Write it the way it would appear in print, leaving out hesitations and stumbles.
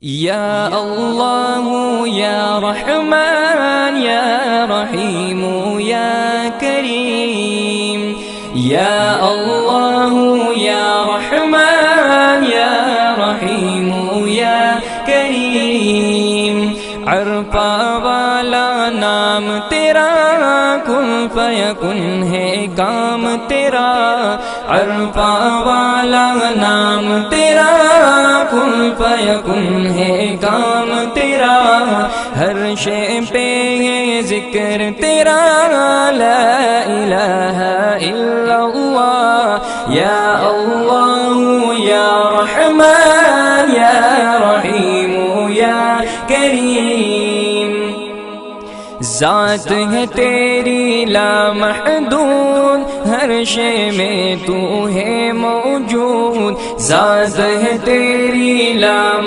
یا اللہ یا رحمان یا رحیم یا کریم، یا اللہ یا رحمان یا رحیم یا کریم، عرفہ والا نام تیرا، کن فیکن ہے کام تیرا، عرفہ والا نام تیرا، کن فیکن ہے کام تیرا، ہر شے پہ ہے ذکر تیرا، لا الہ الا اللہ، یا اللہ یا رحمان یا رحیم یا کریم، ذات ہے تیری لامحدود، ہر شے میں تو ہے موجود، ذات ہے تیری